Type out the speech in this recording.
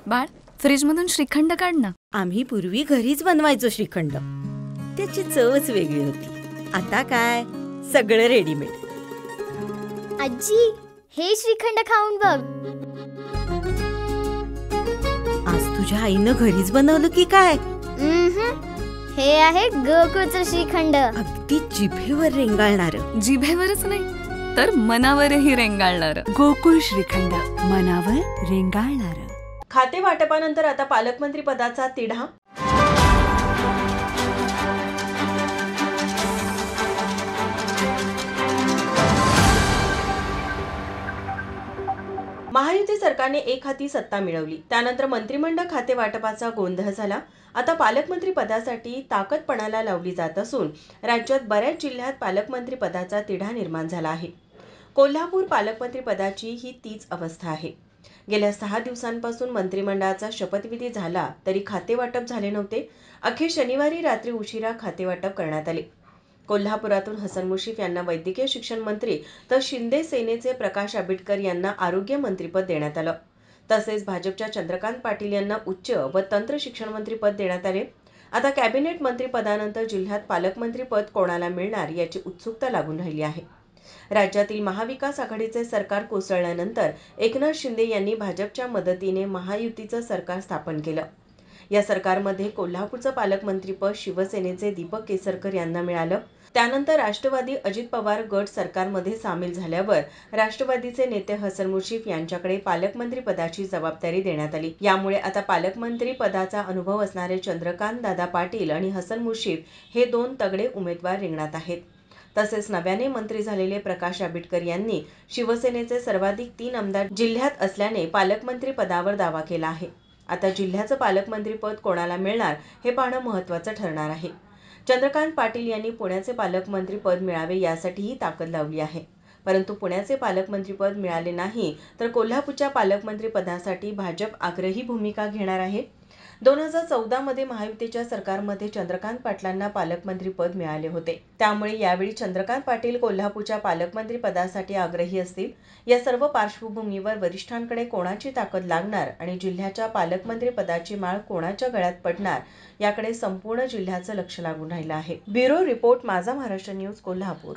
बाळ, फ्रीजमधून श्रीखंड काढ ना. आम्ही पूर्वी घरीच बनवायचो श्रीखंड. त्याची चवच वेगळी होती. आता काय सगळं रेडीमेड. आजी, हे श्रीखंड खाऊन बघ. आज तुझ्या आईनं घरीच बनवलं की काय? हे आहे गोकुळचं श्रीखंड. अगदी जिभेवर रेंगाळणार. जिभेवरच नाही तर मनावरही रेंगाळणार. गोकुळ श्रीखंड, मनावर रेंगाळणार. खाते वाटपानंतर आता पालकमंत्री पदाचा तिढा. महायुती सरकारने एक हाती सत्ता मिळवली. त्यानंतर मंत्रिमंडळ खाते वाटपाचा गोंधळ झाला. आता पालकमंत्री पदासाठी ताकद पणाला लावली जात असून राज्यात बऱ्याच जिल्ह्यात पालकमंत्री पदाचा तिढा निर्माण झाला आहे. कोल्हापूर पालकमंत्री पदाची ही तीच अवस्था आहे. गेल्या 6 दिवसांपासून मंत्रिमंडळाचा शपथविधी झाला तरी खातेवाटप झाले नव्हते. अखेर शनिवारी रात्री उशिरा खातेवाटप करण्यात आले. कोल्हापुरातून हसन मुश्रीफ यांना वैद्यकीय शिक्षण मंत्री तर शिंदे सेनेचे प्रकाश आंबेडकर यांना आरोग्य मंत्रीपद देण्यात आलं. तसेच भाजपच्या चंद्रकांत पाटील यांना उच्च व तंत्र शिक्षण मंत्रीपद देण्यात आले. आता कॅबिनेट मंत्रीपदानंतर जिल्ह्यात पालकमंत्रीपद कोणाला मिळणार याची उत्सुकता लागून राहिली आहे. राज्यातील महाविकास आघाडीचे सरकार कोसळल्यानंतर एकनाथ शिंदे यांनी भाजपच्या मदतीने महायुतीचं सरकार स्थापन केलं. या सरकारमध्ये कोल्हापूरचं पालकमंत्रीपद शिवसेनेचे दीपक केसरकर यांना मिळालं. त्यानंतर राष्ट्रवादी अजित पवार गट सरकारमध्ये सामील झाल्यावर राष्ट्रवादीचे नेते हसन मुश्रीफ यांच्याकडे पालकमंत्री पदाची जबाबदारी देण्यात आली. यामुळे आता पालकमंत्री पदाचा अनुभव असणारे चंद्रकांत दादा पाटील आणि हसन मुश्रीफ हे 2 तगडे उमेदवार रिंगणात आहेत. तसेच नव्याने मंत्री झालेले प्रकाश आंबेडकर यांनी शिवसेनेचे सर्वाधिक 3 आमदार जिल्ह्यात असल्याने पालकमंत्री पदावर दावा केला आहे. आता जिल्ह्याचं पालकमंत्रीपद कोणाला मिळणार हे पाहणं महत्त्वाचं ठरणार आहे. चंद्रकांत पाटील यांनी पुण्याचे पालकमंत्रीपद मिळावे यासाठीही ताकद लावली आहे. परंतु पुण्याचे पालकमंत्रीपद मिळाले नाही तर कोल्हापूरच्या पालकमंत्रीपदासाठी भाजप आग्रही भूमिका घेणार आहे. 2014 मध्ये महायुतीच्या सरकारमध्ये चंद्रकांत पाटलांना पालकमंत्रीपद मिळाले होते. त्यामुळे यावेळी चंद्रकांत पाटील कोल्हापूरच्या पालकमंत्री पदासाठी आग्रही असतील. या सर्व पार्श्वभूमीवर वरिष्ठांकडे कोणाची ताकद लागणार आणि जिल्ह्याच्या पालकमंत्री पदाची माळ कोणाच्या गळ्यात पडणार याकडे संपूर्ण जिल्ह्याचं लक्ष लागून राहिलं आहे. ब्युरो रिपोर्ट, माझा महाराष्ट्र न्यूज, कोल्हापूर.